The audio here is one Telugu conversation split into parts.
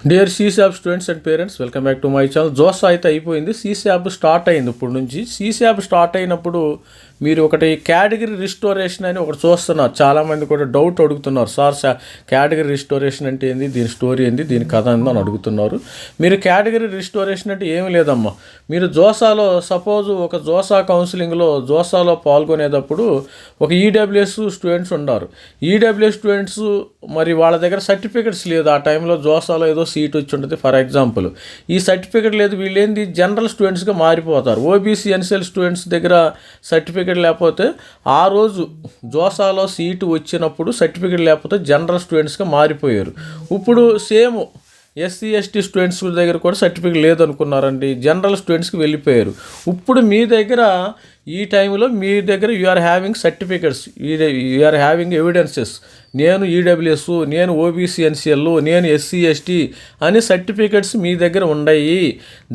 Dear సీశాబ్ students and parents, welcome back to my channel. JoSAA అయితే అయిపోయింది, సీశాబ్ స్టార్ట్ అయింది. ఇప్పుడు నుంచి సీశాబ్ స్టార్ట్ అయినప్పుడు మీరు ఒకటి కేటగిరీ రిస్టోరేషన్ అని ఒకటి చూస్తున్నారు. చాలామంది కూడా డౌట్ అడుగుతున్నారు, సార్ కేటగిరీ రిస్టోరేషన్ అంటే ఏంది, దీని స్టోరీ ఏంది, దీని కథ ఏందో అని అడుగుతున్నారు. మీరు కేటగిరీ రిస్టోరేషన్ అంటే ఏమీ లేదమ్మా. మీరు జోసాలో సపోజ్ ఒక జోసా కౌన్సిలింగ్లో జోసాలో పాల్గొనేటప్పుడు ఒక ఈడబ్ల్యూఎస్ స్టూడెంట్స్ ఉన్నారు. ఈడబ్ల్యూఎస్ స్టూడెంట్స్ మరి వాళ్ళ దగ్గర సర్టిఫికెట్స్ లేదు. ఆ టైంలో జోసాలో ఏదో సీట్ వచ్చి ఉంటుంది ఫర్ ఎగ్జాంపుల్. ఈ సర్టిఫికెట్ లేదు, వీళ్ళు ఏంది జనరల్ స్టూడెంట్స్గా మారిపోతారు. ఓబీసీ ఎన్సీఎల్ స్టూడెంట్స్ దగ్గర సర్టిఫికెట్ లేకపోతే ఆ రోజు జోసాలో సీటు వచ్చినప్పుడు సర్టిఫికెట్ లేకపోతే జనరల్ స్టూడెంట్స్గా మారిపోయారు. ఇప్పుడు సేమ్ ఎస్సీ ఎస్టీ స్టూడెంట్స్ దగ్గర కూడా సర్టిఫికెట్ లేదనుకున్నారండి, జనరల్ స్టూడెంట్స్కి వెళ్ళిపోయారు. ఇప్పుడు మీ దగ్గర ఈ టైంలో మీ దగ్గర you are having certificates, you are having evidences. నేను ఈడబ్ల్యూఎస్, నేను ఓబీసీ ఎన్సీఎల్, నేను ఎస్సీ ఎస్టీ అని సర్టిఫికెట్స్ మీ దగ్గర ఉన్నాయి.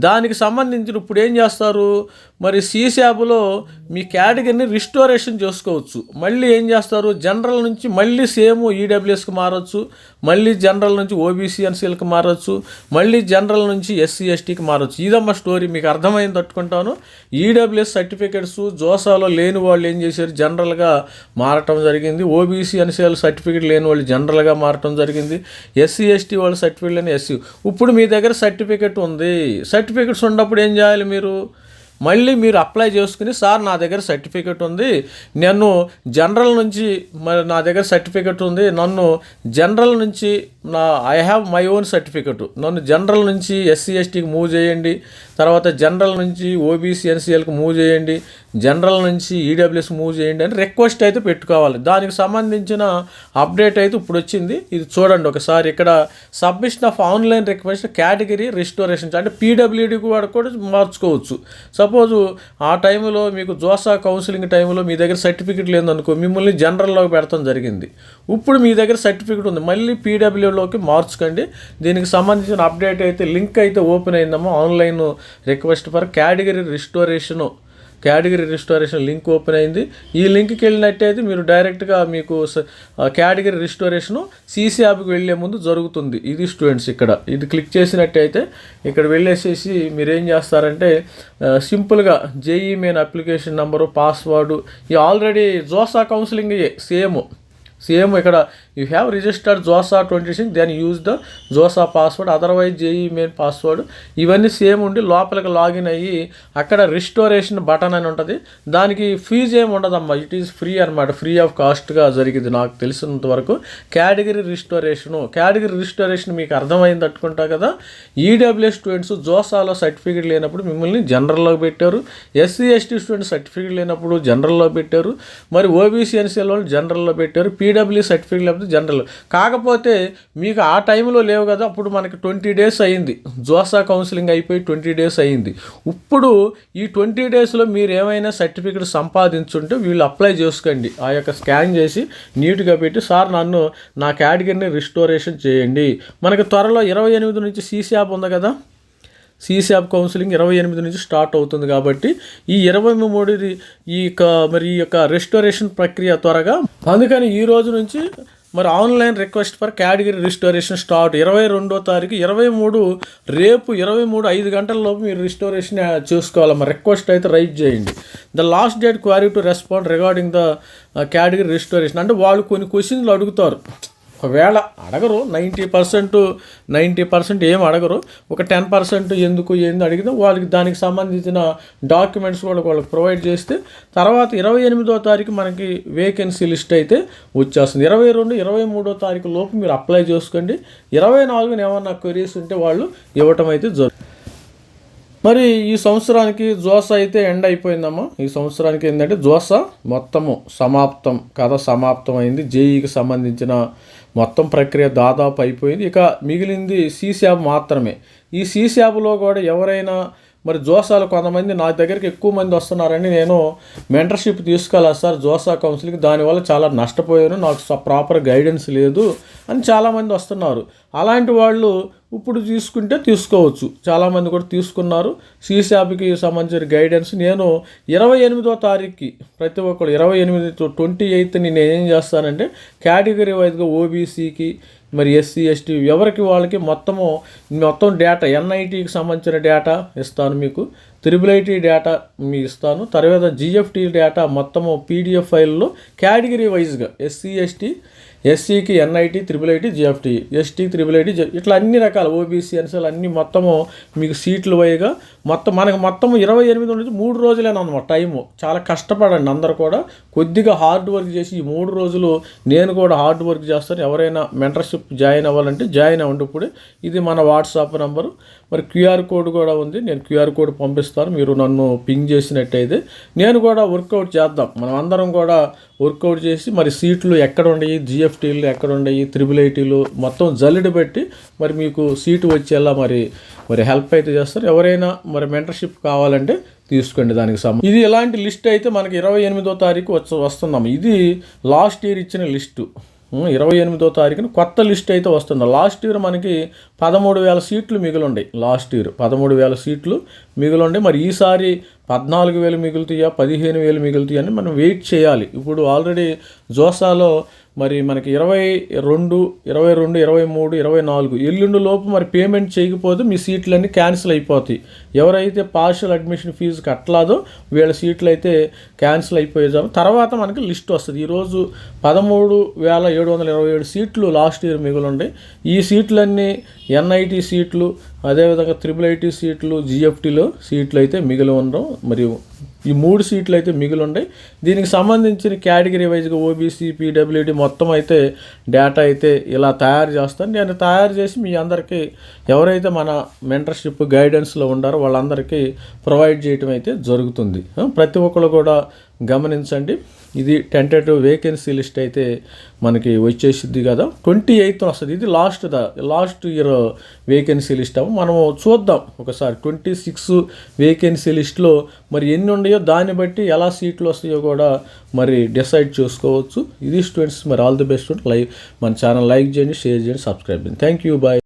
దానికి సంబంధించిన ఇప్పుడు ఏం చేస్తారు, మరి సీశాబ్లో మీ కేటగిరీని రిస్టోరేషన్ చేసుకోవచ్చు. మళ్ళీ ఏం చేస్తారు, జనరల్ నుంచి మళ్ళీ సేమ్ ఈడబ్ల్యూఎస్కి మారచ్చు, మళ్ళీ జనరల్ నుంచి ఓబీసీ ఎన్సీఎల్కి మారచ్చు, మళ్ళీ జనరల్ నుంచి ఎస్సీ ఎస్టీకి మారచ్చు. ఇదమ్మా స్టోరీ. మీకు అర్థమైంది తట్టుకుంటాను. ఈడబ్ల్యూఎస్ సర్టిఫికెట్స్ జోసాలో లేని వాళ్ళు ఏం చేశారు, జనరల్గా మారటం జరిగింది. ఓబీసీ ఎన్సీఎల్ సర్టిఫికెట్ లేని వాళ్ళు జనరల్గా మారటం జరిగింది. ఎస్సీ ఎస్టీ వాళ్ళు సర్టిఫికెట్ లేని ఎస్సీ. ఇప్పుడు మీ దగ్గర సర్టిఫికెట్ ఉంది. సర్టిఫికెట్స్ ఉన్నప్పుడు ఏం చేయాలి, మళ్ళీ మీరు అప్లై చేసుకుని, సార్ నా దగ్గర సర్టిఫికెట్ ఉంది, నేను జనరల్ నుంచి మరి నా దగ్గర సర్టిఫికెట్ ఉంది, నన్ను జనరల్ నుంచి I have my own certificate, నన్ను జనరల్ నుంచి ఎస్సీ ఎస్టీకి మూవ్ చేయండి, తర్వాత జనరల్ నుంచి ఓబీసీ ఎన్సీఎల్కి మూవ్ చేయండి, జనరల్ నుంచి ఈడబ్ల్యూఎస్ మూవ్ చేయండి అని రిక్వెస్ట్ అయితే పెట్టుకోవాలి. దానికి సంబంధించిన అప్డేట్ అయితే ఇప్పుడు వచ్చింది. ఇది చూడండి ఒకసారి. ఇక్కడ submission of online request category restoration అంటే పీడబ్ల్యూడీ కూడా మార్చుకోవచ్చు. సపోజు ఆ టైంలో మీకు జోసా కౌన్సిలింగ్ టైంలో మీ దగ్గర సర్టిఫికెట్ లేదనుకో, మిమ్మల్ని జనరల్లోకి పెడతాం జరిగింది. ఇప్పుడు మీ దగ్గర సర్టిఫికెట్ ఉంది, మళ్ళీ పీడబ్ల్యూలోకి మార్చుకోండి. దీనికి సంబంధించిన అప్డేట్ అయితే లింక్ అయితే ఓపెన్ అయిందమ్మా. Online request for category restoration link open అయింది. ఈ లింక్కి వెళ్ళినట్టయితే మీరు డైరెక్ట్గా మీకు కేటగిరీ రిస్టోరేషను సీశాబ్కి వెళ్ళే ముందు జరుగుతుంది. ఇది స్టూడెంట్స్ ఇక్కడ ఇది క్లిక్ చేసినట్టయితే ఇక్కడ వెళ్ళేసేసి మీరు ఏం చేస్తారంటే సింపుల్గా JEE main application number, password, ఈ ఆల్రెడీ జోసా కౌన్సిలింగ్ సేమ్ ఇక్కడ you have registered JoSAA 26, then use the JoSAA password, otherwise JEE main password, ఇవన్నీ సేమ్ ఉండి లోపలికి లాగిన్ అయ్యి అక్కడ రిస్టోరేషన్ బటన్ అని ఉంటుంది. దానికి ఫీజు ఏమి ఉండదమ్మా, ఇట్ ఈస్ ఫ్రీ అనమాట, ఫ్రీ ఆఫ్ కాస్ట్గా జరిగింది నాకు తెలిసినంత వరకు. కేటగిరీ రిస్టోరేషన్ మీకు అర్థమైంది తట్టుకుంటా కదా. ఈడబ్ల్యూఎస్ స్టూడెంట్స్ జోసాలో సర్టిఫికేట్ లేనప్పుడు మిమ్మల్ని జనరల్లో పెట్టారు, ఎస్సీ ఎస్టీ స్టూడెంట్స్ సర్టిఫికేట్ లేనప్పుడు జనరల్లో పెట్టారు, మరి ఓబీసీ ఎన్సీఎల్ వాళ్ళు జనరల్లో పెట్టారు, పీడబ్ల్యూ సర్టిఫికేట్ లేకపోతే జనరల్. కాకపోతే మీకు ఆ టైంలో లేవు కదా, అప్పుడు మనకి 20 days అయింది, జోసా కౌన్సిలింగ్ అయిపోయి 20 days అయింది. ఇప్పుడు ఈ 20 daysలో మీరు ఏమైనా సర్టిఫికేట్ సంపాదించుంటే వీళ్ళు అప్లై చేసుకోండి. ఆ యొక్క స్కాన్ చేసి నీట్గా పెట్టి, సార్ నన్ను నా కేటగిరీని రిస్టోరేషన్ చేయండి. మనకి త్వరలో 28 నుంచి సీశాబ్ ఉంది కదా, సీశాబ్ కౌన్సిలింగ్ 28 నుంచి స్టార్ట్ అవుతుంది. కాబట్టి ఈ 23 ఈ యొక్క రెస్టోరేషన్ ప్రక్రియ త్వరగా, అందుకని ఈ రోజు నుంచి మరి online request for category restoration start 22వ తారీఖు, 23 రేపు 23 5 గంటల లోపు మీరు రిస్టోరేషన్ చేసుకోవాలి. మరి రిక్వెస్ట్ అయితే రైట్ చేయండి. The last date quarry to respond regarding the category restoration అంటే వాళ్ళు కొన్ని క్వశ్చన్లు అడుగుతారు. ఒకవేళ అడగరు, 90% ఏం అడగరు, ఒక 10% ఎందుకు ఏంది అడిగితే వాళ్ళకి దానికి సంబంధించిన డాక్యుమెంట్స్ కూడా వాళ్ళకి ప్రొవైడ్ చేస్తే తర్వాత 28వ తారీఖు మనకి వేకెన్సీ లిస్ట్ అయితే వచ్చేస్తుంది. 22, 23వ తారీఖు లోపు మీరు అప్లై చేసుకోండి. 24న ఏమన్నా క్వెరీస్ ఉంటే వాళ్ళు ఇవ్వటం అయితే జరుగుతుంది. మరి ఈ సంవత్సరానికి జోసా అయితే ఎండ్ అయిపోయిందమ్మా. ఈ సంవత్సరానికి ఏంటంటే జోసా మొత్తము సమాప్తం అయింది. జేఈకి సంబంధించిన మొత్తం ప్రక్రియ దాదాపు అయిపోయింది. ఇక మిగిలింది సీశాబ్ మాత్రమే. ఈ సీశాబ్లో కూడా ఎవరైనా మరి జోసాలు కొంతమంది నా దగ్గరికి ఎక్కువ మంది వస్తున్నారని నేను మెంటర్షిప్ తీసుకోవాలి సార్ జోసా కౌన్సిలింగ్, దానివల్ల చాలా నష్టపోయాను, నాకు ప్రాపర్ గైడెన్స్ లేదు అని చాలామంది వస్తున్నారు. అలాంటి వాళ్ళు ఇప్పుడు తీసుకోవచ్చు. చాలామంది కూడా తీసుకున్నారు. సీశాబ్కి సంబంధించిన గైడెన్స్ నేను 28వ తారీఖుకి ప్రతి ఒక్కరు 28 28ని నేను ఏం చేస్తానంటే కేటగిరీ వైజ్గా ఓబీసీకి, మరి ఎస్సీ ఎస్టీ ఎవరికి వాళ్ళకి మొత్తం డేటా ఎన్ఐటీకి సంబంధించిన డేటా ఇస్తాను, మీకు IIIT డేటా మీకు ఇస్తాను, తర్వాత జిఎఫ్టీ డేటా మొత్తము PDF ఫైల్లో కేటగిరీ వైజ్గా ఎస్సీ ఎస్టీ, ఎస్సీకి NIT, IIIT, GFT, ST, IIIT, ఇట్లా అన్ని రకాల OBC ఎన్సీలు అన్నీ మొత్తము మీకు సీట్లు వైగా మనకు మొత్తం 28 నుంచి 3 రోజులేనమాట టైము. చాలా కష్టపడండి అందరు కూడా, కొద్దిగా హార్డ్ వర్క్ చేసి ఈ 3 రోజులు నేను కూడా హార్డ్ వర్క్ చేస్తాను. ఎవరైనా మెంటర్షిప్ జాయిన్ అవ్వాలంటే జాయిన్ అవ్వండి. ఇప్పుడు ఇది మన వాట్సాప్ నెంబరు, మరి QR కోడ్ కూడా ఉంది, నేను QR కోడ్ పంపిస్తాను. మీరు నన్ను పింగ్ చేసినట్టయితే నేను కూడా వర్కౌట్ చేద్దాం, మనం అందరం కూడా వర్కౌట్ చేసి మరి సీట్లు ఎక్కడ ఉన్నాయి, GFTలు ఎక్కడ ఉన్నాయి, IIITలు మొత్తం జల్లెడ పెట్టి మరి మీకు సీటు వచ్చేలా మరి హెల్ప్ అయితే చేస్తారు. ఎవరైనా మరి మెంటర్షిప్ కావాలంటే తీసుకోండి దానికి ఇది ఇలాంటి లిస్ట్ అయితే మనకి 28వ తారీఖు వస్తున్నాము. ఇది లాస్ట్ ఇయర్ ఇచ్చిన లిస్టు. 28వ తారీఖున కొత్త లిస్ట్ అయితే వస్తుంది. లాస్ట్ ఇయర్ మనకి 13,000 సీట్లు మిగిలిండే, లాస్ట్ ఇయర్ 13,000 సీట్లు మిగిలిండే. మరి ఈసారి 14,000 మిగులుతాయా, 15,000 మిగులుతాయా అని మనం వెయిట్ చేయాలి. ఇప్పుడు ఆల్రెడీ జోసాలో మరి మనకి 22, 23, 24 ఎల్లుండి లోపు మరి పేమెంట్ చేయకపోతే మీ సీట్లన్నీ క్యాన్సిల్ అయిపోతాయి. ఎవరైతే పార్షియల్ అడ్మిషన్ ఫీజు కట్టలేదో వీళ్ళ సీట్లు అయితే క్యాన్సిల్ అయిపోయేదాం. తర్వాత మనకి లిస్ట్ వస్తుంది. ఈరోజు 13,727 సీట్లు లాస్ట్ ఇయర్ మిగులుండే. ఈ సీట్లన్నీ NIT సీట్లు, అదేవిధంగా IIIT సీట్లు, GFTలో సీట్లు అయితే మిగిలి ఉండవు. మరియు ఈ 3 సీట్లు అయితే మిగిలి ఉన్నాయి. దీనికి సంబంధించిన కేటగిరీ వైజ్గా OBC, PWD మొత్తం అయితే డేటా అయితే ఇలా తయారు చేస్తాను. నేను తయారు చేసి మీ అందరికీ ఎవరైతే మన మెంటర్షిప్ గైడెన్స్లో ఉండారో వాళ్ళందరికీ ప్రొవైడ్ చేయటం అయితే జరుగుతుంది. ప్రతి ఒక్కరు కూడా గమనించండి. ఇది టెంటేటివ్ వేకెన్సీ లిస్ట్ అయితే మనకి వచ్చేసిద్ది కదా, 28th వస్తుంది. ఇది లాస్ట్ ఇయర్ వేకెన్సీ లిస్ట్. మనము చూద్దాం ఒకసారి 26 వేకెన్సీ లిస్ట్లో మరి ఎన్ని ఉన్నాయో దాన్ని బట్టి ఎలా సీట్లు వస్తాయో కూడా మరి డిసైడ్ చేసుకోవచ్చు. ఇది స్టూడెంట్స్, మరి ఆల్ ది బెస్ట్. మన ఛానల్ లైక్ చేయండి, షేర్ చేయండి, సబ్స్క్రైబ్ చేయండి. Thank you, bye.